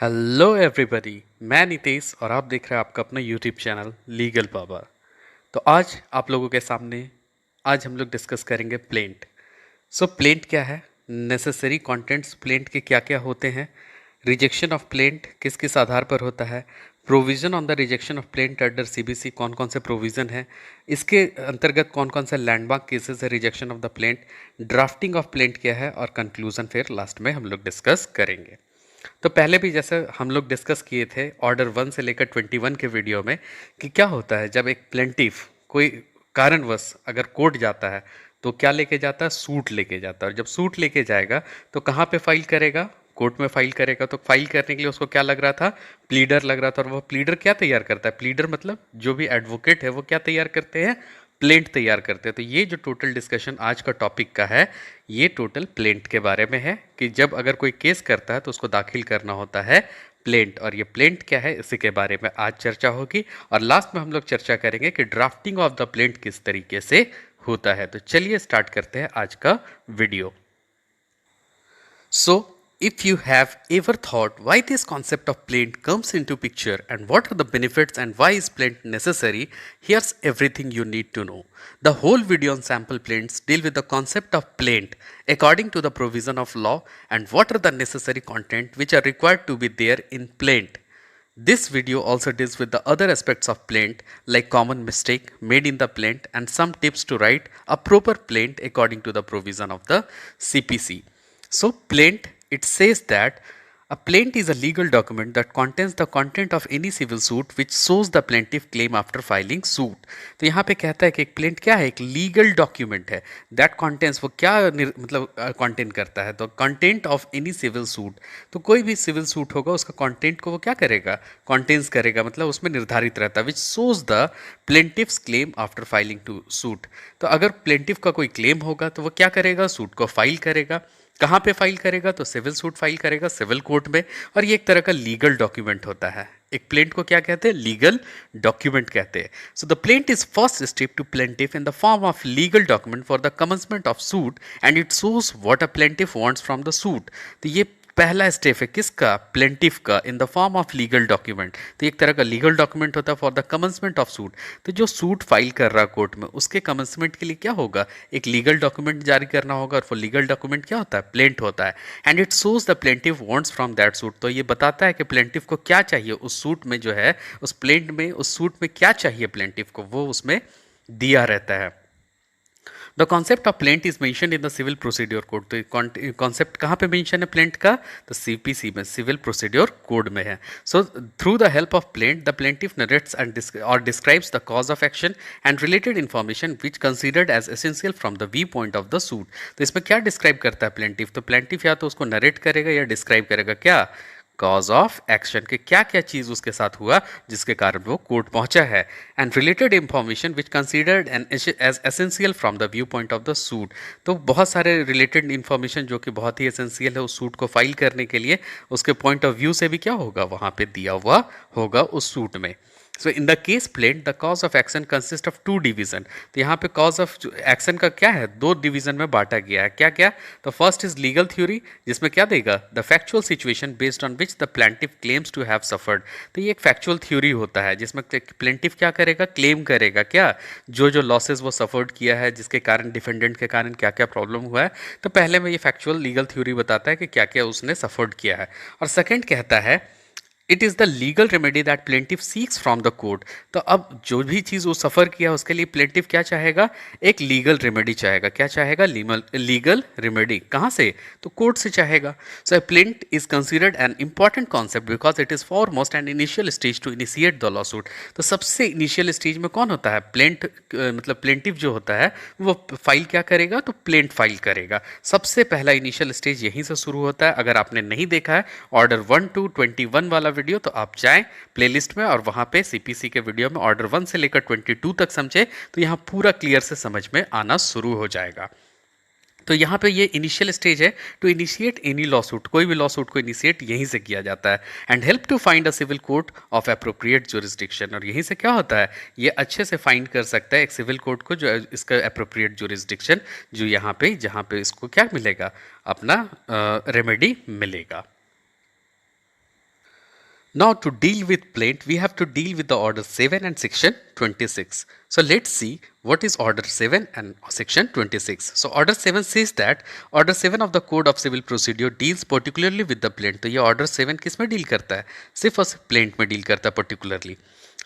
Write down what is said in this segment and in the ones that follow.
Hello everybody, मैं नितेश और आप देख रहे हैं आपका अपना यूट्यूब चैनल लीगल पावर। तो आज आप लोगों के सामने आज हम लोग डिस्कस करेंगे प्लेंट। प्लेंट क्या है, नेसेसरी कंटेंट्स प्लेंट के क्या क्या होते हैं, रिजेक्शन ऑफ प्लेंट किस किस आधार पर होता है, provision on the rejection of plaint under CBC कौन कौन से प्रोविज़न है, इसके अंतर्गत कौन कौन से लैंडमार्क केसेस है rejection of the plaint, drafting of plaint क्या है और कंक्लूजन फिर लास्ट में हम लोग डिस्कस करेंगे। तो पहले भी जैसे हम लोग डिस्कस किए थे ऑर्डर 1 से लेकर 21 के वीडियो में कि क्या होता है जब एक प्लेंटिफ कोई कारणवश अगर कोर्ट जाता है तो क्या लेके जाता है, सूट लेके जाता है। और जब सूट लेके जाएगा तो कहाँ पे फाइल करेगा, कोर्ट में फाइल करेगा। तो फाइल करने के लिए उसको क्या लग रहा था, प्लीडर लग रहा था। और वो प्लीडर क्या तैयार करता है, प्लीडर मतलब जो भी एडवोकेट है वो क्या तैयार करते हैं, प्लेंट तैयार करते हैं। तो ये जो टोटल डिस्कशन आज का टॉपिक का है ये टोटल प्लेंट के बारे में है कि जब अगर कोई केस करता है तो उसको दाखिल करना होता है प्लेंट। और ये प्लेंट क्या है इसी के बारे में आज चर्चा होगी। और लास्ट में हम लोग चर्चा करेंगे कि ड्राफ्टिंग ऑफ द प्लेंट किस तरीके से होता है। तो चलिए स्टार्ट करते हैं आज का video. So, if you have ever thought why this concept of plaint comes into picture and what are the benefits and why is plaint necessary, here's everything you need to know. The whole video on sample plaints deal with the concept of plaint according to the provision of law and what are the necessary content which are required to be there in plaint. This video also deals with the other aspects of plaint like common mistake made in the plaint and some tips to write a proper plaint according to the provision of the CPC. So plaint, it says that a plaint is a legal document that contains the content of any civil suit which shows the plaintiff claim after filing suit. तो यहाँ पे कहता है कि एक plaint क्या है, एक लीगल डॉक्यूमेंट है दैट कंटेंस, वो क्या मतलब कंटेंट करता है, तो content of any civil suit. तो कोई भी सिविल सूट होगा उसका कंटेंट को वो क्या करेगा, कंटेंस करेगा, मतलब उसमें निर्धारित रहता है which shows the plaintiff's claim after filing to suit. तो अगर प्लेंटिफ का कोई क्लेम होगा तो वो क्या करेगा, सूट को फाइल करेगा। कहाँ पे फाइल करेगा, तो सिविल सूट फाइल करेगा सिविल कोर्ट में। और ये एक तरह का लीगल डॉक्यूमेंट होता है। एक प्लेंट को क्या कहते हैं, लीगल डॉक्यूमेंट कहते हैं। So the plaint is first step to plaintiff in the form of legal document for the commencement of suit and it shows what a plaintiff wants from the suit. तो ये पहला step है किसका, plaintiff का, in the form of legal document. तो एक तरह का लीगल डॉक्यूमेंट होता है for the commencement of suit. तो जो सूट फाइल कर रहा कोर्ट में उसके कमेंसमेंट के लिए क्या होगा, एक लीगल डॉक्यूमेंट जारी करना होगा। और वो लीगल डॉक्यूमेंट क्या होता है, प्लेंट होता है। And it shows the plaintiff wants from that suit. तो ये बताता है कि प्लेंटिफ को क्या चाहिए उस सूट में, जो है उस प्लेंट में, उस सूट में क्या चाहिए प्लेंटिफ को, वो उसमें दिया रहता है। The concept of plaint is mention in the civil procedure code. तो कॉन्सेप्ट कहाँ पे मेंशन है प्लेंट का, तो सीपीसी में, सिविल प्रोसीड्योर कोड में है। So through the help of plaint the plaintiff narrates and और describes the cause of action and related information which considered as essential from the view point of the suit. तो इसमें क्या describe करता है plaintiff, तो plaintiff या तो उसको नरेट करेगा या डिस्क्राइब करेगा क्या, कॉज ऑफ एक्शन के क्या क्या चीज उसके साथ हुआ जिसके कारण वो कोर्ट पहुंचा है। And related information which considered an as essential from the view point of the suit. तो बहुत सारे रिलेटेड इंफॉर्मेशन जो कि बहुत ही एसेंशियल है उस सूट को फाइल करने के लिए, उसके पॉइंट ऑफ व्यू से भी क्या होगा, वहां पे दिया हुआ होगा उस सूट में। So in the case plaint the cause of action consist of 2 division. तो यहाँ पे कॉज ऑफ एक्शन का क्या है, 2 डिवीजन में बांटा गया है। क्या क्या, तो फर्स्ट इज लीगल थ्योरी, जिसमें क्या देगा, the factual situation based on which the plaintiff claims to have suffered. तो ये एक फैक्चुअल थ्योरी होता है जिसमें प्लेंटिफ क्या करेगा, क्लेम करेगा क्या, जो जो लॉसेज वो सफर्ड किया है, जिसके कारण डिफेंडेंट के कारण क्या क्या प्रॉब्लम हुआ है। तो पहले में ये फैक्चुअल लीगल थ्योरी बताता है कि क्या क्या उसने सफर्ड किया है। और सेकेंड कहता है it is the legal remedy that plaintiff seeks from the court. तो अब जो भी चीज़ वो सफ़र किया उसके लिए प्लेंटिफ क्या चाहेगा, एक लीगल रेमेडी चाहेगा। क्या चाहेगा, लीगल रेमेडी कहाँ से, तो कोर्ट से चाहेगा। So plaint is considered an important concept because it is foremost an initial stage to initiate the lawsuit. तो सबसे इनिशियल स्टेज में कौन होता है, प्लेंट, मतलब प्लेंटिफ जो होता है वो फाइल क्या करेगा, तो प्लेंट फाइल करेगा। सबसे पहला इनिशियल स्टेज यहीं से शुरू होता है। अगर आपने नहीं देखा है ऑर्डर 1 to 21 वाला वीडियो तो आप जाएं प्लेलिस्ट में और वहां पे सीपीसी के वीडियो में ऑर्डर 1 से लेकर 22 तक समझे तो यहां पूरा क्लियर से समझ में आना शुरू हो जाएगा। तो यहाँ पे ये इनिशियल स्टेज है to initiate any law suit, कोई भी लॉ सूट को इनिशिएट यहीं से किया जाता है। And help to find a civil court of appropriate jurisdiction. और यहीं से क्या होता है, ये अच्छे से फाइंड कर सकता है एक सिविल कोर्ट को जो इसका अप्रोप्रिएट जुरिस्डिक्शन, जो यहाँ पे जहाँ पे इसको क्या मिलेगा, अपना रेमेडी मिलेगा। Now to deal with plaint, we have to deal with the order 7 and section 26. So let's see what is order 7 and section 26. So order 7 says that order 7 of the code of civil procedure deals particularly with the plaint. तो ये order 7 किस में deal करता है? सिर्फ और सिर्फ plaint में deal करता है particularly.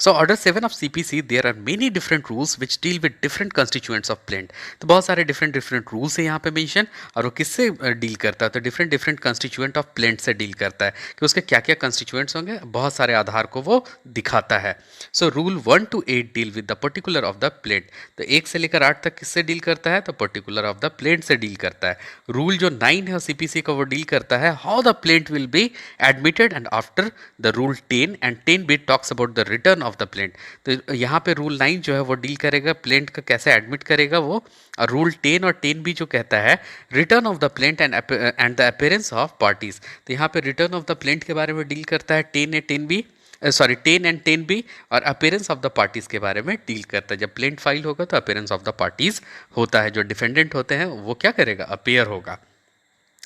So order 7 of CPC, there are many different rules which deal with different constituents of plaint. तो बहुत सारे different rules है यहाँ पे mention, और वो किससे डील करता है? तो different constituent of plaint से डील करता है कि उसके क्या क्या constituents होंगे, बहुत सारे आधार को वो दिखाता है. So rule 1 to 8 deal with the particular of the plaint. तो 1 से लेकर 8 तक किससे डील करता है? तो particular of the plaint से डील करता है. रूल जो 9 है CPC का वो डील करता है how the plaint will be admitted, and after the rule 10 and 10b talks about the return of the plaint. तो यहाँ पे रूल 9 जो है वो डील करेगा प्लेंट का कैसे एडमिट करेगा वो, और रूल 10 और 10 भी जो कहता है return of the plaint and the appearance of parties. तो यहाँ पे रिटर्न ऑफ द प्लेंट के बारे में डील करता है 10 and 10 B, sorry 10 and 10 B, और अपीयरेंस ऑफ द पार्टीज के बारे में डील करता है. जब प्लेंट फाइल होगा तो अपीयरेंस ऑफ द पार्टीज होता है, जो डिफेंडेंट होते हैं वो क्या करेगा, अपीयर होगा.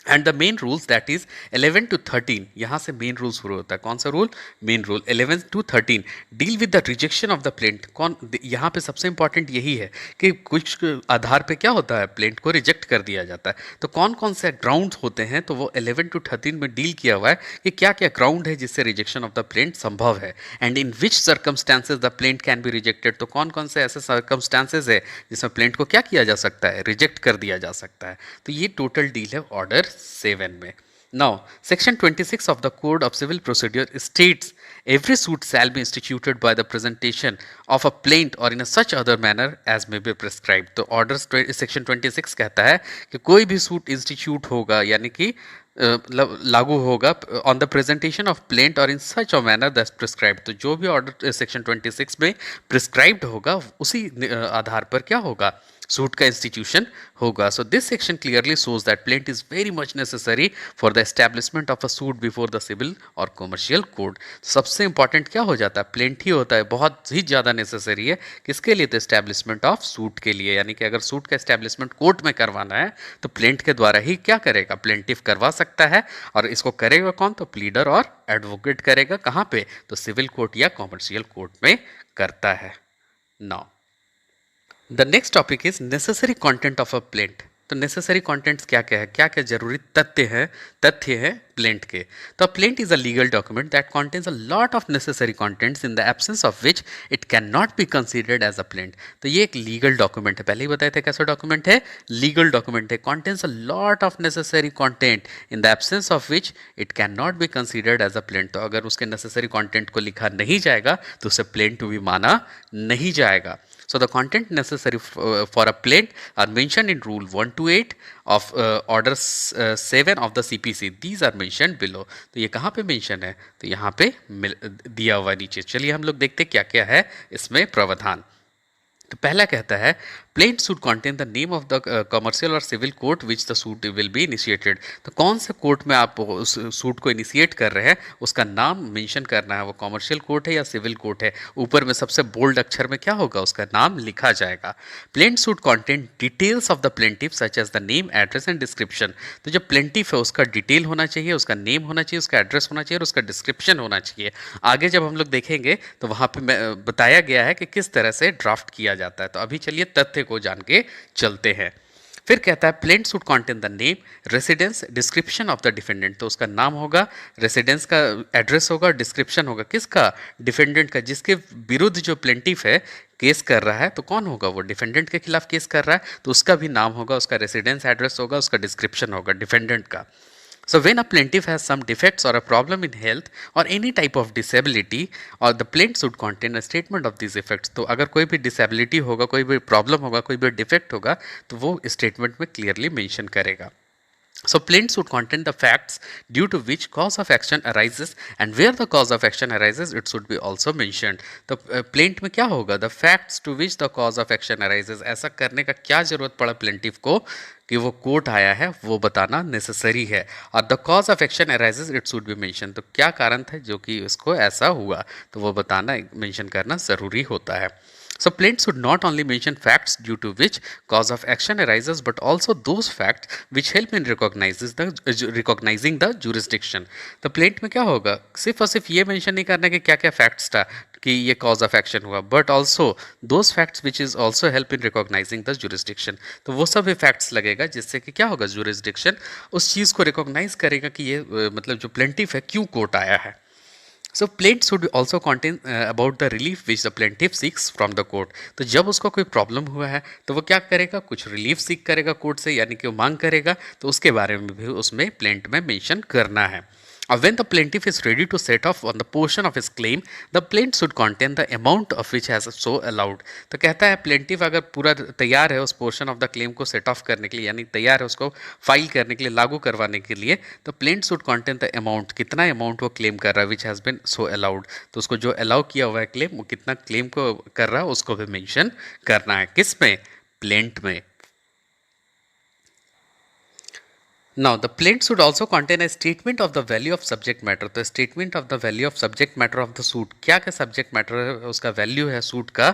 And the main rules that is 11 to 13, यहाँ से मेन रूल शुरू होता है. कौन सा rule? Main rule 11 to 13 deal with the rejection of the plaint. कौन यहाँ पे सबसे इंपॉर्टेंट यही है कि कुछ आधार पे क्या होता है, प्लेंट को रिजेक्ट कर दिया जाता है. तो कौन कौन से ग्राउंड होते हैं, तो वो 11 to 13 में डील किया हुआ है कि क्या क्या ग्राउंड है जिससे रिजेक्शन ऑफ द प्लेंट संभव है, and in which circumstances the plaint can be rejected. तो कौन कौन से ऐसे सर्कमस्टांसेस है जिसमें प्लेंट को क्या किया जा सकता है, रिजेक्ट कर दिया जा सकता है. तो ये टोटल डील है ऑर्डर 7 में. Now, section 26 of the Code of Civil Procedure states every suit shall be instituted by the presentation of a plaint or in a such other manner as may be prescribed. तो order section 26 कहता है कि कोई भी suit institute होगा, यानी कि लागू होगा on the presentation of plaint और इन सच अ मैनर दैट्स प्रिस्क्राइब्ड. तो जो भी ऑर्डर सेक्शन 26 में प्रिस्क्राइब्ड होगा उसी आधार पर क्या होगा, सूट का इंस्टीट्यूशन होगा. So this section clearly shows that plaint is very much necessary for the establishment of a suit before the civil और कमर्शियल कोड. सबसे इंपॉर्टेंट क्या हो जाता है, प्लेंट ही होता है, बहुत ही ज़्यादा नेसेसरी है. किसके लिए? तो एस्टैब्लिशमेंट ऑफ सूट के लिए. यानी कि अगर सूट का एस्टैब्लिशमेंट कोर्ट में करवाना है तो प्लेंट के द्वारा ही क्या करेगा, प्लेंटिफ करवा सकता है. और इसको करेगा कौन? तो प्लीडर और एडवोकेट करेगा. कहाँ पे? तो सिविल कोर्ट या कमर्शियल कोर्ट में करता है. Now the next topic is necessary content of a plaint. तो नेसेसरी कंटेंट्स क्या क्या है, क्या क्या जरूरी तथ्य है प्लेंट के. तो plaint is a legal document that contains a lot of necessary contents in the absence of which it can not be considered as a plaint. तो ये एक लीगल डॉक्यूमेंट है, पहले ही बताए थे कैसा डॉक्यूमेंट है, लीगल डॉक्यूमेंट है. Contains a lot of necessary content in the absence of which it can not be considered as a plaint. तो अगर उसके नेसेसरी कंटेंट को लिखा नहीं जाएगा तो उसे प्लेंट भी माना नहीं जाएगा. So the content necessary for a plaint are mentioned in rule 1 to 8 of order 7 of the CPC. These are mentioned below. तो ये कहाँ पे mention है? तो यहाँ पे दिया हुआ नीचे. चलिए हम लोग देखते क्या क्या है इसमें प्रावधान. तो पहला कहता है plaint suit contain the name of the commercial और civil court which the suit will be initiated. तो कौन से कोर्ट में आप उस सूट को इनिशिएट कर रहे हैं उसका नाम मेंशन करना है, वो कमर्शियल कोर्ट है या सिविल कोर्ट है. ऊपर में सबसे बोल्ड अक्षर में क्या होगा, उसका नाम लिखा जाएगा. Plaint suit contain details of the plaintiff such as the name, address and description. तो जो प्लेंटिफ है उसका डिटेल होना चाहिए, उसका नेम होना चाहिए, उसका एड्रेस होना चाहिए और उसका डिस्क्रिप्शन होना चाहिए. आगे जब हम लोग देखेंगे तो वहाँ पे बताया गया है कि किस तरह से ड्राफ्ट किया जाता है. तो अभी चलिए तथ्य को जान के चलते हैं. फिर कहता है plaint should contain the name, residence, description of the defendant. तो उसका नाम होगा, रेसिडेंस का एड्रेस होगा, डिस्क्रिप्शन होगा किसका, डिफेंडेंट का. जिसके विरुद्ध जो प्लेंटिफ है केस कर रहा है तो कौन होगा, वो डिफेंडेंट के खिलाफ केस कर रहा है तो उसका भी नाम होगा, उसका रेसिडेंस एड्रेस होगा, उसका डिस्क्रिप्शन होगा डिफेंडेंट का. So when a plaintiff has some defects or a problem in health or any type of disability, or the plaint should contain a statement of these effects. तो अगर कोई भी disability होगा, कोई भी problem होगा, कोई भी defect होगा तो वो statement में clearly mention करेगा. So plaint should contain the facts due to which cause of action arises, and where the cause of action arises it should be also mentioned. तो plaint में क्या होगा, the facts to which the cause of action arises. ऐसा करने का क्या जरूरत पड़ा plaintiff को कि वो कोर्ट आया है वो बताना नेसेसरी है. और the cause of action arises it should be mention. तो क्या कारण था जो कि उसको ऐसा हुआ तो वो बताना मेंशन करना ज़रूरी होता है. So plaintiff should not only mention facts due to which cause of action arises, but also those facts which help in recognizing the jurisdiction. तो प्लेंट में क्या होगा, सिर्फ और सिर्फ ये मेंशन नहीं करना कि क्या क्या फैक्ट्स था कि ये कॉज ऑफ एक्शन हुआ, but also those facts which is also help in recognising the jurisdiction. तो वो सब फैक्ट्स लगेगा जिससे कि क्या होगा, जुरिस्डिक्शन उस चीज़ को रिकॉग्नाइज करेगा कि ये मतलब जो प्लेंटिफ है क्यों कोर्ट आया है. So plaint should also contain about the relief which the plaintiff seeks from the court. तो जब उसको कोई प्रॉब्लम हुआ है तो वो क्या करेगा, कुछ रिलीफ सीख करेगा कोर्ट से, यानी कि वो मांग करेगा, तो उसके बारे में भी उसमें प्लेंट में मेंशन करना है. When the plaintiff is ready to set off on the portion of his claim, the plaint should contain the amount of which has so allowed. तो कहता है प्लेंटिफ अगर पूरा तैयार है उस पोर्शन ऑफ द क्लेम को सेट ऑफ करने के लिए, यानी तैयार है उसको फाइल करने के लिए, लागू करवाने के लिए, तो plaint should contain the amount, कितना अमाउंट वो क्लेम कर रहा है, which has been so allowed. तो उसको जो अलाउ किया हुआ है क्लेम, वो कितना क्लेम को कर रहा है उसको भी मेंशन करना है. किस में, प्लेंट में. Now, the plaint should also contain a statement of the value of subject matter. तो statement of the value of subject matter of the suit, क्या क्या subject matter है, उसका value है suit का,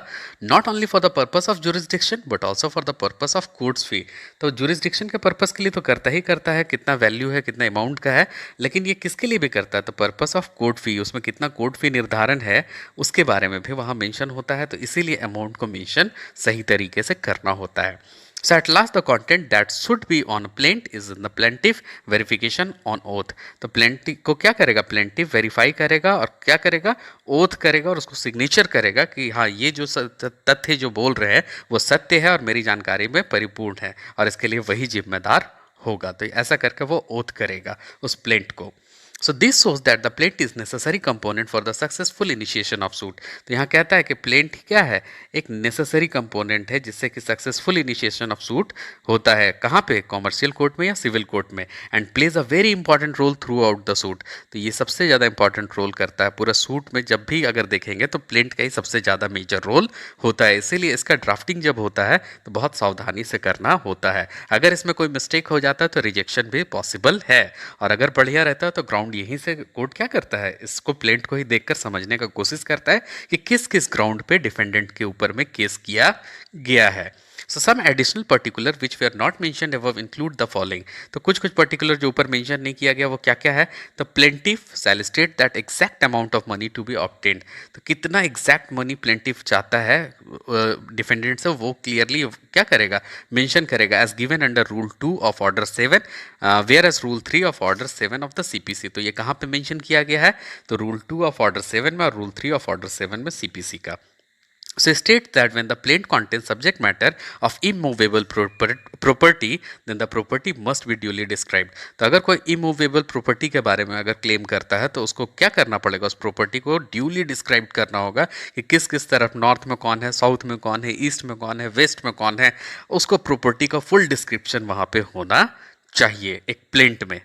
not only for the purpose of jurisdiction but also for the purpose of court's fee. तो jurisdiction के purpose के लिए तो करता है, कितना value है, कितना amount का है, लेकिन ये किसके लिए भी करता है, तो purpose of court fee, उसमें कितना court fee निर्धारण है उसके बारे में भी वहाँ mention होता है, तो इसीलिए amount को mention सही तरीके से करना होता है. So at last the content that should be on plaint is in the plaintiff verification on oath. तो plaintiff को क्या करेगा, plaintiff verify करेगा और क्या करेगा, oath करेगा और उसको signature करेगा कि हाँ ये जो तथ्य जो बोल रहे हैं वो सत्य है और मेरी जानकारी में परिपूर्ण है और इसके लिए वही जिम्मेदार होगा. तो ऐसा करके वो oath करेगा उस plaint को. So this shows that the plaint is necessary component for the successful initiation of suit. तो यहाँ कहता है कि plaint क्या है, एक necessary component है जिससे कि successful initiation of suit होता है. कहाँ पे, commercial court में या civil court में, and plays a very important role throughout the suit. तो ये सबसे ज़्यादा important role करता है पूरा suit में. जब भी अगर देखेंगे तो plaint का ही सबसे ज़्यादा major role होता है, इसीलिए इसका drafting जब होता है तो बहुत सावधानी से करना होता है. अगर इसमें कोई mistake हो जाता है तो rejection भी possible है, और अगर बढ़िया रहता है तो ग्राउंड यहीं से कोर्ट क्या करता है, इसको प्लेंट को ही देखकर समझने का कोशिश करता है कि किस किस ग्राउंड पे डिफेंडेंट के ऊपर में केस किया गया है. So some additional particular which were not mentioned above include the following. तो कुछ पर्टिकुलर जो ऊपर मेंशन नहीं किया गया वो क्या क्या है, तो plaintiff shall state that exact amount of money to be obtained. तो कितना एग्जैक्ट मनी प्लेंटिफ चाहता है डिफेंडेंट से वो क्लियरली क्या करेगा, मेंशन करेगा, as given under rule 2 of order 7 where as rule 3 of order 7 of the CPC. तो ये कहाँ पे मेंशन किया गया है, तो रूल 2 ऑफ ऑर्डर 7 में और रूल 3 ऑफ ऑर्डर 7 में सीपीसी का. So state that when the plaint contains subject matter of immovable property, then the property must be duly described. तो अगर कोई immovable property के बारे में अगर क्लेम करता है तो उसको क्या करना पड़ेगा, उस प्रॉपर्टी को ड्यूली डिस्क्राइब करना होगा कि किस किस तरफ, नॉर्थ में कौन है, साउथ में कौन है, ईस्ट में कौन है, वेस्ट में कौन है, उसको प्रॉपर्टी का फुल डिस्क्रिप्शन वहाँ पे होना चाहिए एक प्लेंट में.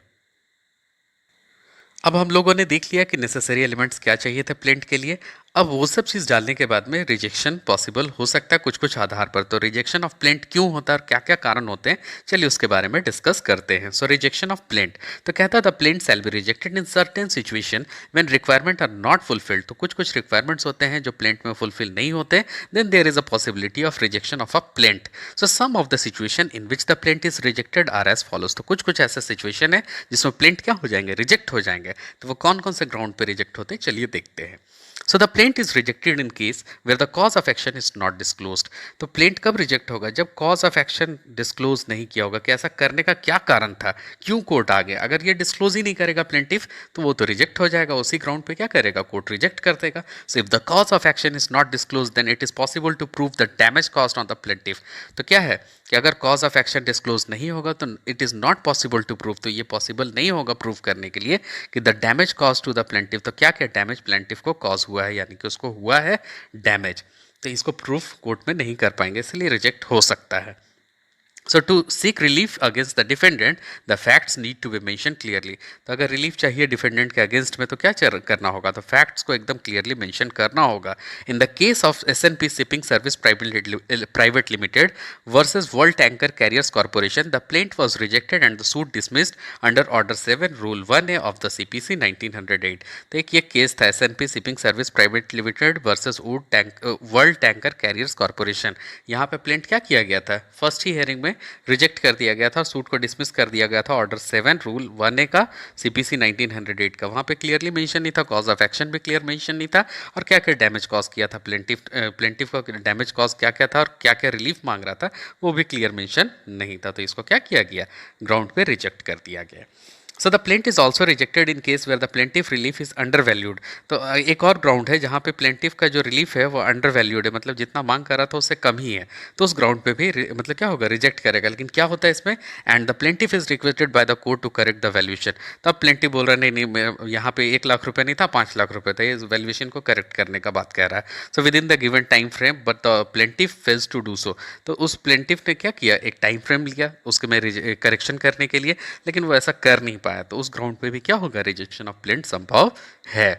अब हम लोगों ने देख लिया कि नेसेसरी एलिमेंट्स क्या चाहिए थे प्लेंट के लिए. अब वो सब चीज़ डालने के बाद में रिजेक्शन पॉसिबल हो सकता है कुछ आधार पर. तो रिजेक्शन ऑफ प्लेंट क्यों होता है और क्या क्या कारण होते हैं, चलिए उसके बारे में डिस्कस करते हैं. सो रिजेक्शन ऑफ प्लेंट, तो कहता था plaint shall be rejected in certain situation when requirement are not fulfilled. तो कुछ रिक्वायरमेंट्स होते हैं जो प्लेंट में फुलफिल नहीं होते, then there is a possibility of rejection of a plaint. So some of the situation in which the plaint is rejected are as follows. तो कुछ ऐसे सिचुएशन है जिसमें प्लेंट क्या हो जाएंगे, रिजेक्ट हो जाएंगे. तो वो कौन कौन से ग्राउंड पे रिजेक्ट होते हैं, चलिए देखते हैं. So the plaint is rejected in case where the cause of action is not disclosed. तो plaint कब रिजेक्ट होगा, जब cause of action डिस्क्लोज नहीं किया होगा कि ऐसा करने का क्या कारण था, क्यों कोर्ट आ गया. अगर ये डिस्क्लोज ही नहीं करेगा प्लेंटिफ तो वो तो रिजेक्ट हो जाएगा, उसी ग्राउंड पे क्या करेगा, कोर्ट रिजेक्ट कर देगा. So if the cause of action is not disclose then it is possible to prove the damage caused on the plaintiff. तो क्या है कि अगर कॉज ऑफ एक्शन डिस्क्लोज नहीं होगा तो it is not possible to prove. तो ये पॉसिबल नहीं होगा प्रूव करने के लिए कि the damage cause to the plaintiff. तो क्या क्या डैमेज प्लेंटिफ को कॉज हुआ है, यानी कि उसको हुआ है डैमेज. तो इसको प्रूफ कोर्ट में नहीं कर पाएंगे, इसलिए रिजेक्ट हो सकता है. So to seek relief against the defendant the facts need to be mention clearly. तो अगर रिलीफ चाहिए डिफेंडेंट के अगेंस्ट में तो क्या करना होगा, तो फैक्ट्स को एकदम क्लियरली मेंशन करना होगा। इन the case of S&P shipping service private limited versus world tanker carriers corporation, the plaint was rejected and the suit dismissed under order 7 rule 1A of the CPC 1908। तो एक ये case था S&P shipping service private limited versus world tanker carriers corporation. यहाँ पे plaint क्या किया गया था, फर्स्ट ही हेयरिंग में रिजेक्ट कर दिया गया था, सूट को डिसमिस कर दिया गया था ऑर्डर 7 रूल 1A का सीपीसी 1908 का। वहाँ पे क्लियरली मेंशन नहीं था, कॉज ऑफ एक्शन भी क्लियर मेंशन नहीं था, और क्या क्या डैमेज कॉज किया था प्लेंटिफ का डैमेज कॉज क्या क्या था और क्या क्या रिलीफ मांग रहा था वो भी क्लियर मेंशन नहीं था। तो इसको क्या किया गया, ग्राउंड पे रिजेक्ट कर दिया गया। So the plaint is also rejected in case where the plaintiff relief is under valued. तो एक और ग्राउंड है जहाँ पे प्लेंटिफ का जो रिलीफ है वो अंडर वैल्यूड है, मतलब जितना मांग कर रहा था उससे कम ही है, तो उस ग्राउंड पे भी मतलब क्या होगा, रिजेक्ट करेगा। लेकिन क्या होता है इसमें, and the plaintiff is requested by the court to correct the valuation. तब प्लेंटिफ बोल रहा है नहीं नहीं, यहाँ पे 1 लाख रुपये नहीं था 5 लाख रुपये था, ये वैल्यूएशन को करेक्ट करने का बात कह रहा है। So within the given time frame but the plaintiff fails to do so. तो उस प्लेंटिफ ने क्या किया, एक टाइम फ्रेम लिया उसके में करेक्शन करने के लिए, लेकिन वो ऐसा कर नहीं पाया, तो उस ग्राउंड पे भी क्या होगा, रिजेक्शन ऑफ प्लेंट संभव है।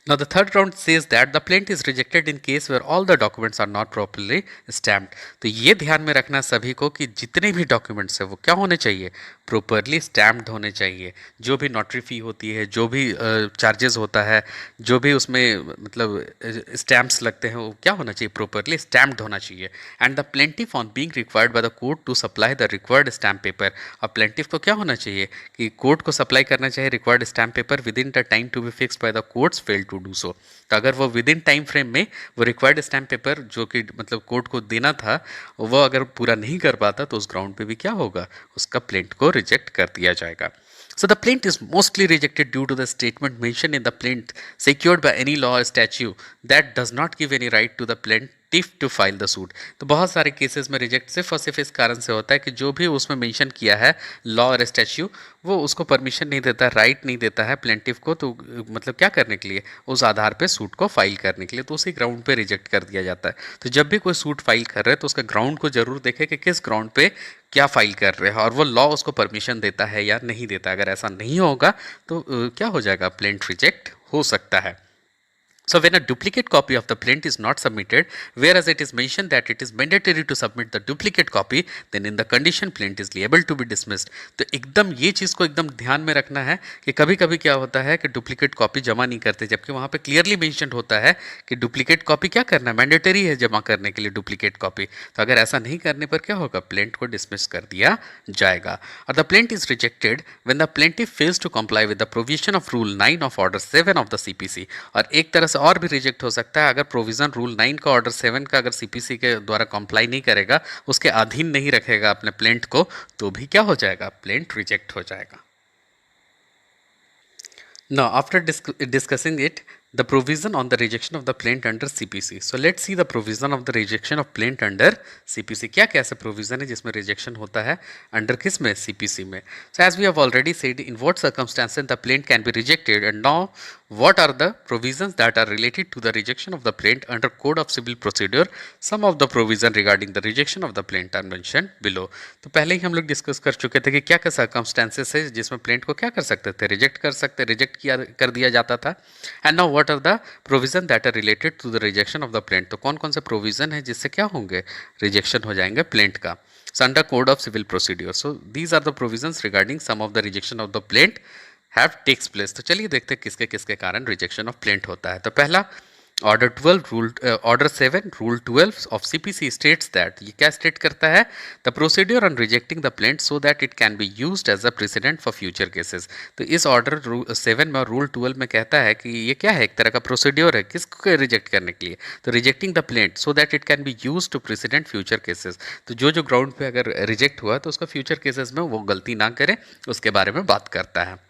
Now the third round says that the plaint is rejected in case where all the documents are not properly stamped। तो ये ध्यान में रखना सभी को कि जितने भी डॉक्यूमेंट्स है वो क्या होने चाहिए, प्रॉपरली स्टैम्प्ड होने चाहिए। जो भी नोटरी फी होती है, जो भी चार्जेस होता है, जो भी उसमें मतलब स्टैम्प्स लगते हैं, वो क्या होना चाहिए, प्रॉपरली स्टैम्प्ड होना चाहिए। And the plaintiff on being required by the court to supply the required stamp paper. और प्लेंटिफ को क्या होना चाहिए कि कोर्ट को सप्लाई करना चाहिए required stamp paper within the time to be fixed by the courts fail to do so. तो अगर वो विद इन टाइम फ्रेम में वो रिक्वायर्ड स्टैम्प पेपर जो कि मतलब कोर्ट को देना था वो अगर पूरा नहीं कर पाता तो उस ग्राउंड पे भी क्या होगा, उसका प्लेंट को रिजेक्ट कर दिया जाएगा। So the plaint is mostly rejected due to the statement mentioned in the plaint secured by any law or statute that does not give any right to the plaintiff to file the suit। तो बहुत सारे cases में reject सिर्फ और सिर्फ इस कारण से होता है कि जो भी उसमें मेंशन किया है लॉ और स्टैच्यू वो उसको परमिशन नहीं देता, राइट नहीं देता है प्लेंटिफ को, तो मतलब क्या करने के लिए, उस आधार पे सूट को फाइल करने के लिए, तो उसी ग्राउंड पे रिजेक्ट कर दिया जाता है। तो जब भी कोई सूट फाइल कर रहे हैं तो उसका ग्राउंड को जरूर देखें कि किस ग्राउंड पे क्या फाइल कर रहे हैं और वो लॉ उसको परमिशन देता है या नहीं देता। अगर ऐसा नहीं होगा तो क्या हो जाएगा, प्लेंट रिजेक्ट हो सकता है। So when a duplicate copy of the plaint is not submitted, whereas it is mentioned that it is mandatory to submit the duplicate copy, then in the condition plaint is liable to be dismissed। तो एकदम ये चीज़ को एकदम ध्यान में रखना है कि कभी कभी क्या होता है कि डुप्लीकेट कॉपी जमा नहीं करते, जबकि वहाँ पे क्लियरली मेंशन होता है कि डुप्लीकेट कॉपी क्या करना है, मैंडेटरी है जमा करने के लिए डुप्लीकेट कॉपी। तो अगर ऐसा नहीं करने पर क्या होगा, प्लेंट को डिसमिस कर दिया जाएगा। और the plaint is rejected when the plaintiff fails to comply with the provision of rule 9 of order 7 of the CPC. और एक तरह से और भी रिजेक्ट हो सकता है अगर प्रोविजन रूल 9 का ऑर्डर 7 का अगर सीपीसी के द्वारा कंप्लाई नहीं करेगा, उसके अधीन नहीं रखेगा अपने प्लेंट को, तो भी क्या हो जाएगा, प्लेंट रिजेक्ट हो जाएगा। Now, after discussing it, the provision on the rejection of the plaint under CPC. So let's see the provision of the rejection of plaint under CPC. क्या क्या ऐसे provision है जिसमें rejection होता है under किस में, CPC में। So as we have already said, in what circumstances the plaint can be rejected, and now what are the provisions that are related to the rejection of the plaint under Code of Civil Procedure. Some of the provision regarding the rejection of the plaint are mentioned below। तो पहले ही हम लोग discuss कर चुके थे कि क्या क्या circumstances है जिसमें प्लेंट को क्या कर सकते थे, रिजेक्ट कर सकते, रिजेक्ट किया कर दिया जाता था। And now what are the provision that are related to the rejection of the plaint. तो कौन कौन से प्रोविजन है जिससे क्या होंगे, रिजेक्शन हो जाएंगे प्लेंट का। So under Code of Civil Procedure, so these are the provisions regarding some of the rejection of the plaint have takes place। तो चलिए देखते हैं किसके किसके कारण रिजेक्शन ऑफ प्लेंट होता है। तो पहला order 12 rule order 7 rule 12 of CPC states that, ये क्या स्टेट करता है, the procedure on rejecting the plaint so that it can be used as a precedent for future cases. तो इस ऑर्डर 7 में और रूल 12 में कहता है कि ये क्या है, एक तरह का प्रोसीड्योर है किसको रिजेक्ट करने के लिए, तो rejecting the plaint so that it can be use to precedent future cases. तो जो ग्राउंड पे अगर रिजेक्ट हुआ तो उसका फ्यूचर केसेस में वो गलती ना करे उसके बारे में बात करता है।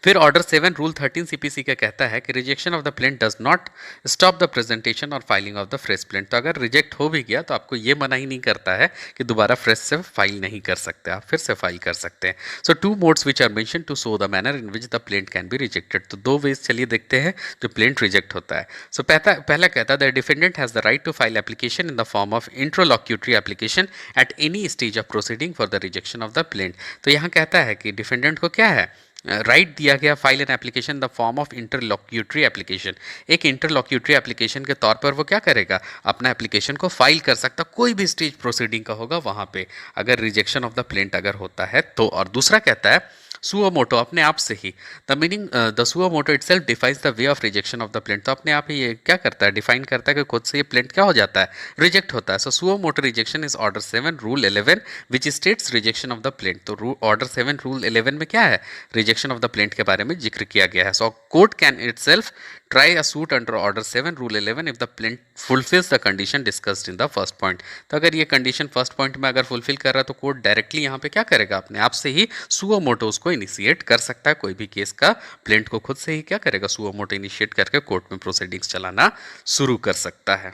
फिर ऑर्डर 7 रूल 13 सीपीसी का कहता है कि rejection of the plaint does not stop the presentation और filing of the fresh plaint. तो अगर रिजेक्ट हो भी गया तो आपको ये मना ही नहीं करता है कि दोबारा फ्रेश से फाइल नहीं कर सकते, आप फिर से फाइल कर सकते हैं। So two modes which are mention to show the manner in which the plaint can be rejected. तो दो वेज चलिए देखते हैं जो प्लेंट रिजेक्ट होता है। सो पहला कहता है the defendant has the right to file application in the form of interlocutory application at any stage of proceeding for the rejection of the plaint. तो यहाँ कहता है कि डिफेंडेंट को क्या है, राइट दिया गया file an application the form of इंटरलॉक्यूटरी application. एक इंटरलॉक्यूटरी एप्लीकेशन के तौर पर वो क्या करेगा, अपना एप्लीकेशन को फाइल कर सकता, कोई भी स्टेज प्रोसीडिंग का होगा वहाँ पे अगर रिजेक्शन ऑफ द प्लेंट अगर होता है तो। और दूसरा कहता है सुओ मोटो, अपने आप से ही, the meaning the suo motu itself defines the way of rejection of the plaint. तो अपने आप ही ये क्या करता है, डिफाइन करता है कि खुद से ये प्लेंट क्या हो जाता है, रिजेक्ट होता है। So suo motu rejection is order 7 rule 11 which states rejection of the plaint. तो ऑर्डर 7 रूल 11 में क्या है, रिजेक्शन ऑफ द प्लेंट के बारे में जिक्र किया गया है। So court can itself try a suit under order 7 rule 11 if the plaint fulfils the condition discussed in the first point. तो अगर ये कंडीशन फर्स्ट पॉइंट में अगर फुलफिल कर रहा है तो कोर्ट डायरेक्टली यहाँ पे क्या करेगा, अपने आप से ही सुओ मोटो उसको इनिशिएट कर सकता है। कोई भी केस का प्लेंट को खुद से ही क्या करेगा, सुओ मोटो इनिशिएट करके कोर्ट में प्रोसीडिंग्स चलाना शुरू कर सकता है।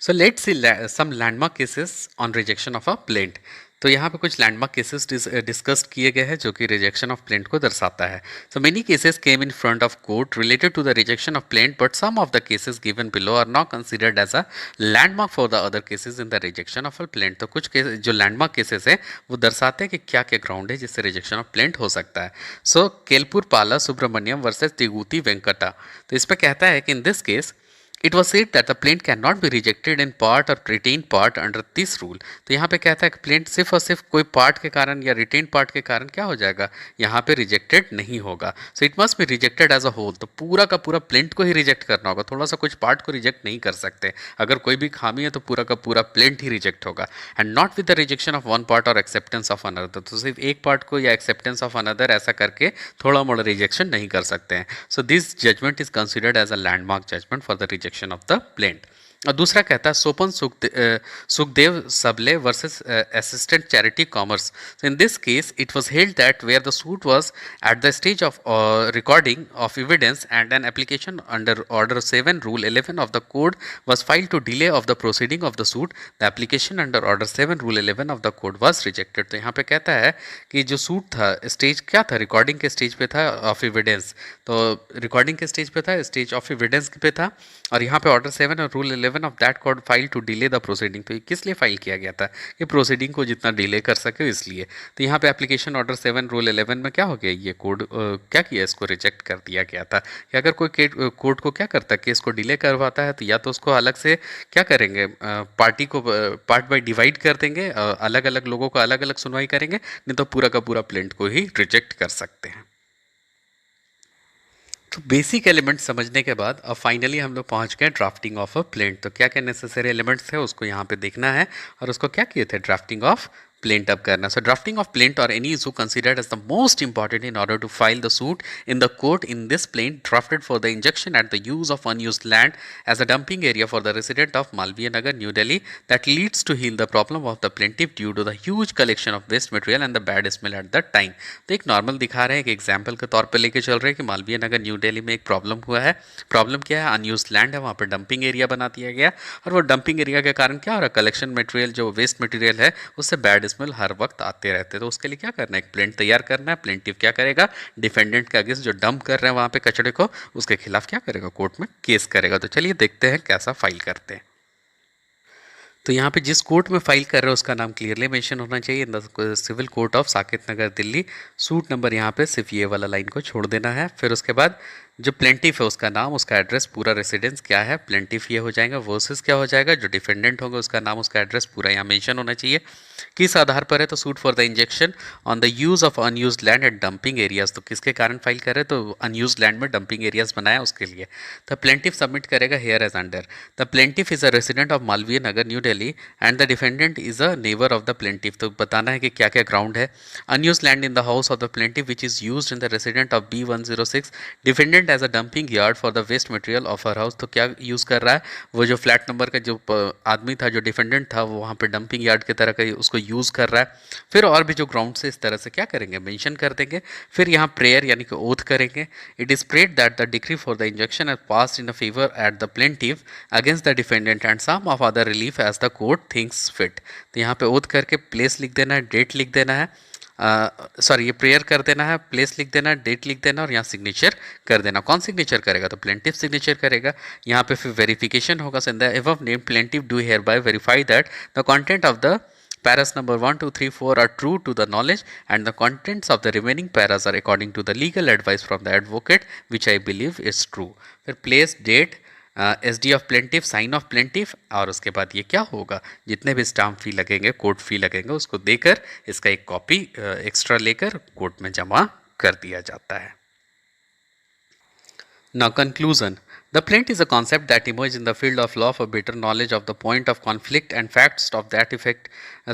So let's see some landmark cases on rejection of a plaint. तो यहाँ पे कुछ लैंडमार्क केसेस डिस्कस्ड किए गए हैं जो कि रिजेक्शन ऑफ प्लेंट को दर्शाता है। So many cases came in front of court related to the rejection of plaint but some of the cases given below are not considered as a landmark for the other cases in the rejection of a plaint. तो कुछ case जो landmark cases है वो दर्शाते हैं कि क्या क्या ग्राउंड है जिससे रिजेक्शन ऑफ प्लेंट हो सकता है। सो केलपुर पाला सुब्रमण्यम वर्सेस तिगुती वेंकटा। तो इस पर कहता है कि in this case it was said that the plaint can not be rejected in part और retain part under this rule. तो यहाँ पे कहता है कि प्लेंट सिर्फ और सिर्फ कोई पार्ट के कारण या रिटेन पार्ट के कारण क्या हो जाएगा, यहाँ पे रिजेक्टेड नहीं होगा। So it must be rejected as a whole. तो पूरा का पूरा प्लेंट को ही रिजेक्ट करना होगा, थोड़ा सा कुछ पार्ट को रिजेक्ट नहीं कर सकते। अगर कोई भी खामी है तो पूरा का पूरा प्लेंट ही रिजेक्ट होगा। And not with the rejection of one part और एक्सेप्टेंस ऑफ अनदर। तो सिर्फ एक पार्ट को या एक्सेप्टेंस ऑफ अनदर ऐसा करके थोड़ा मोड़ा रिजेक्शन नहीं कर सकते हैं। So this judgment is considered as a landmark judgment for the rejection of the plaint. और दूसरा कहता है Sopan Sukhdev Sable versus assistant charity commerce. So in this case, it was held that where the suit was at the stage of recording of evidence and an application under Order 7, Rule 11 of the Code was filed to delay of the proceeding of the suit, the application under Order 7, Rule 11 of the Code was rejected. तो यहाँ पे कहता है कि जो suit था stage क्या था, रिकॉर्डिंग के स्टेज पे था ऑफ एविडेंस। तो रिकॉर्डिंग के स्टेज पे था, स्टेज ऑफ एविडेंस पे था, और यहाँ पे ऑर्डर 7 और rule 11 of that code file to delay the proceeding. तो ये किस लिए फाइल किया गया था, कि प्रोसीडिंग को जितना डिले कर सके इसलिए। तो यहाँ पे एप्लीकेशन ऑर्डर 7 रूल 11 में क्या हो गया, ये कोड क्या किया, इसको रिजेक्ट कर दिया गया था। कि अगर कोई कोर्ट को क्या करता है, केस को डिले करवाता है तो या तो उसको अलग से क्या करेंगे, पार्टी को पार्ट बाय डिवाइड कर देंगे, अलग अलग लोगों को अलग अलग सुनवाई करेंगे, नहीं तो पूरा का पूरा प्लेंट को ही रिजेक्ट कर सकते हैं। तो बेसिक एलिमेंट समझने के बाद अब फाइनली हम लोग पहुंच गए ड्राफ्टिंग ऑफ अ प्लेंट। तो क्या क्या नेसेसरी एलिमेंट्स थे उसको यहाँ पे देखना है, और उसको क्या किए थे, ड्राफ्टिंग ऑफ प्लेंट अब करना। सो ड्राफ्टिंग ऑफ प्लेंट और any issue considered as the most important in order to file the suit in the court in this plaint drafted for the injection at the use of unused land as a dumping area for the resident of Malviya Nagar new Delhi that leads to heal the problem of the plaintiff due to the huge collection of waste material and the bad smell at the time. तो एक normal दिखा रहे हैं, एक example के तौर पर लेके चल रहे हैं कि मालवीय नगर न्यू दिल्ली में एक प्रॉब्लम हुआ है। प्रॉब्लम क्या है, अनयूज्ड लैंड है, वहाँ पर डंपिंग एरिया बना दिया गया, और वो डंपिंग एरिया के कारण क्या हो रहा है, कलेक्शन मटेरियल जो वेस्ट मटेरियल है उससे बैड स्मेल हर वक्त आते रहते हैं। तो उसके लिए क्या करना है, एक प्लेंट तैयार करना है। प्लेंटिव क्या करेगा, डिफेंडेंट के अगेंस्ट जो डंप कर रहे हैं वहाँ पे कचड़े को, उसके खिलाफ क्या करेगा, कोर्ट में केस करेगा। तो चलिए देखते हैं कैसा फाइल करते हैं। तो यहाँ पे जिस कोर्ट में फाइल कर रहे हो उसका नाम क्लियरली मेंशन होना चाहिए, civil court of Saket Nagar Delhi. Suit number यहाँ पे सिर्फ ये वाला लाइन को छोड़ देना है। फिर उसके बाद जो प्लेंटिफ है उसका नाम, उसका एड्रेस, पूरा रेसिडेंस क्या है, प्लेंटिफ ये हो जाएगा। वर्सेस क्या हो जाएगा, जो डिफेंडेंट होगा उसका नाम, उसका एड्रेस पूरा यहाँ मेंशन होना चाहिए। किस आधार पर है, तो suit for the injection on the use of unused land at dumping areas. तो किसके कारण फाइल कर रहे हैं, तो अनयूज्ड लैंड में डंपिंग एरियाज बनाया उसके लिए। द प्लेंटिफ सबमिट करेगा here as under the plaintiff is a resident of Malviya Nagar new Delhi and the defendant is a neighbour of the plaintiff. तो बताना है कि क्या क्या ग्राउंड है। Unused land in the house of the plaintiff which is used in the resident of B106 defendant as a dumping yard for the waste material of her house. तो क्या use कर रहा है, वो जो फ्लैट नंबर का जो आदमी था, जो डिफेंडेंट था, वो वहाँ पे डंपिंग यार्ड की तरह का उसको यूज़ कर रहा है। फिर और भी जो ग्राउंड से इस तरह से क्या करेंगे, मेंशन कर देंगे। फिर यहाँ प्रेयर यानी कि ओथ करेंगे। It is prayed that the decree for the injunction has passed in favour at the plaintiff against the defendant and some of other relief as the court thinks fit. तो यहाँ पे oath करके place लिख देना है, date लिख देना है, सॉरी ये प्रेयर कर देना है, प्लेस लिख देना, डेट लिख देना और यहाँ सिग्नेचर कर देना। कौन सिग्नेचर करेगा, तो प्लेंटिव सिग्नेचर करेगा। यहाँ पे फिर वेरिफिकेशन होगा, in the above name plaintiff do here bye verify that the content of the paras number 1 2 3 4 are true to the knowledge and the contents of the remaining paras are according to the legal advice from the advocate which I believe is true। फिर place date, S D of plaintiff, sign of plaintiff, और उसके बाद ये क्या होगा, जितने भी stamp फी लगेंगे, कोर्ट फी लगेंगे, उसको देकर इसका एक कॉपी एक्स्ट्रा लेकर कोर्ट में जमा कर दिया जाता है। Now conclusion. The plaint is a concept that emerged in the field of law for better knowledge of the point of conflict and facts of that effect,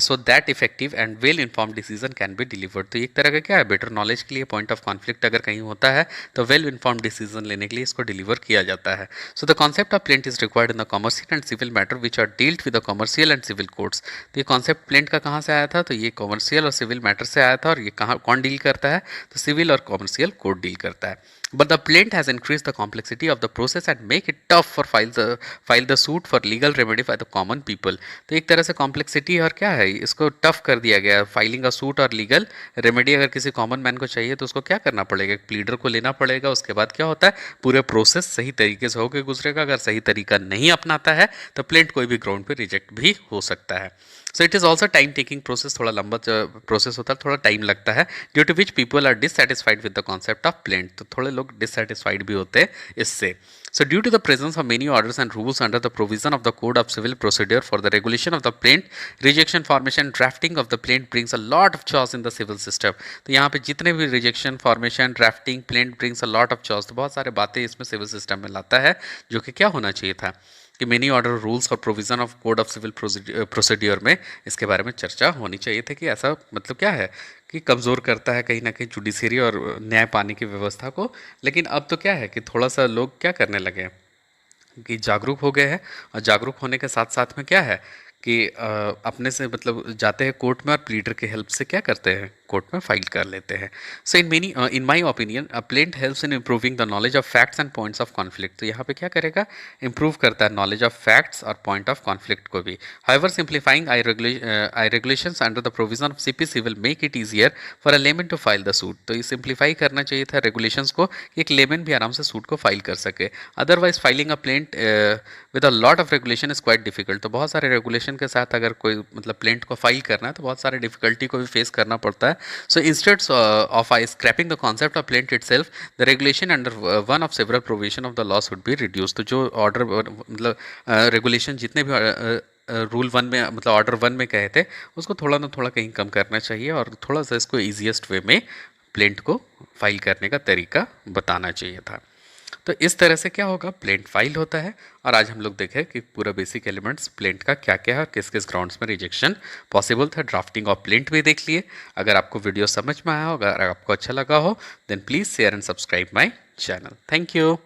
so that effective and well informed decision can be delivered। तो एक तरह का क्या है, better knowledge के लिए point of conflict अगर कहीं होता है तो वेल इन्फॉर्म्ड डिसीजन लेने के लिए इसको डिलीवर किया जाता है। So the concept of plaint is required in the commercial and civil matter which are dealt with the commercial and civil courts. तो ये कॉन्सेप्ट प्लेंट का कहाँ से आया था, तो ये कॉमर्शियल और सिविल मैटर से आया था। और ये कहाँ कौन डील करता है, तो सिविल और कॉमर्शियल कोर्ट डील करता है। But the plaint has increased the complexity of the process and make it tough for file the suit for legal remedy by the common people। तो एक तरह से कॉम्प्लेक्सिटी और क्या है, इसको टफ कर दिया गया है। फाइलिंग अ सूट और लीगल रेमेडी अगर किसी कॉमन मैन को चाहिए तो उसको क्या करना पड़ेगा, एक प्लीडर को लेना पड़ेगा। उसके बाद क्या होता है, पूरे प्रोसेस सही तरीके से होकर गुजरेगा। अगर सही तरीका नहीं अपनाता है तो प्लेंट कोई भी ग्राउंड पे रिजेक्ट भी हो सकता है। So it is also time taking process, थोड़ा लंबा प्रोसेस होता है, थोड़ा टाइम लगता है, due to which people are dissatisfied with the concept of plaint. तो थोड़े लोग डिससेटिस्फाइड भी होते हैं इससे। So due to the presence of many orders and rules under the provision of the Code of Civil Procedure for the regulation of the plaint, rejection, formation, drafting of the plaint brings a lot of chores in the civil system। तो यहाँ पे जितने भी rejection, formation, drafting, plaint brings a lot of chores, तो बहुत सारे बातें इसमें सिविल सिस्टम में लाता है, जो कि क्या होना चाहिए था कि मेनी ऑर्डर, रूल्स और provision of code of civil procedure में इसके बारे में चर्चा होनी चाहिए थी कि ऐसा मतलब क्या है कि कमज़ोर करता है कहीं ना कहीं जुडिशरी और न्याय पाने की व्यवस्था को। लेकिन अब तो क्या है कि थोड़ा सा लोग क्या करने लगे हैं कि जागरूक हो गए हैं, और जागरूक होने के साथ साथ में क्या है कि अपने से मतलब जाते हैं कोर्ट में और प्लीडर के हेल्प से क्या करते हैं, कोर्ट में फाइल कर लेते हैं। So in my opinion a plaint helps in improving the knowledge of facts and points of conflict. तो यहाँ पे क्या करेगा, इंप्रूव करता है नॉलेज ऑफ फैक्ट्स और पॉइंट ऑफ कॉन्फ्लिक्ट को भी। However simplifying I regulations under the provision of CPC will make it easier for a layman to file the suit. तो ये सिंप्लीफाई करना चाहिए था रेगुलेशंस को कि एक लेमन भी आराम से सूट को फाइल कर सके। Otherwise filing a plaint with a lot of regulation is quite difficult. तो बहुत सारे रेगुलेशन के साथ अगर कोई मतलब प्लेंट को फाइल करना है तो बहुत सारे डिफिकल्टी को भी फेस करना पड़ता है। So instead of scrapping the concept of plaint itself, the regulation under one of several provision of the laws would be reduced। तो जो ऑर्डर मतलब रेगुलेशन जितने भी रूल वन में मतलब ऑर्डर वन में कहे थे उसको थोड़ा ना थोड़ा कहीं कम करना चाहिए, और थोड़ा सा इसको ईजिएस्ट वे में प्लेंट को फाइल करने का तरीका बताना चाहिए था। तो इस तरह से क्या होगा, प्लेंट फाइल होता है। और आज हम लोग देखें कि पूरा बेसिक एलिमेंट्स प्लेंट का क्या क्या है और किस किस ग्राउंड्स में रिजेक्शन पॉसिबल था। ड्राफ्टिंग ऑफ प्लेंट भी देख लिए। अगर आपको वीडियो समझ में आया हो, अगर आपको अच्छा लगा हो, then please share and subscribe my channel. Thank you.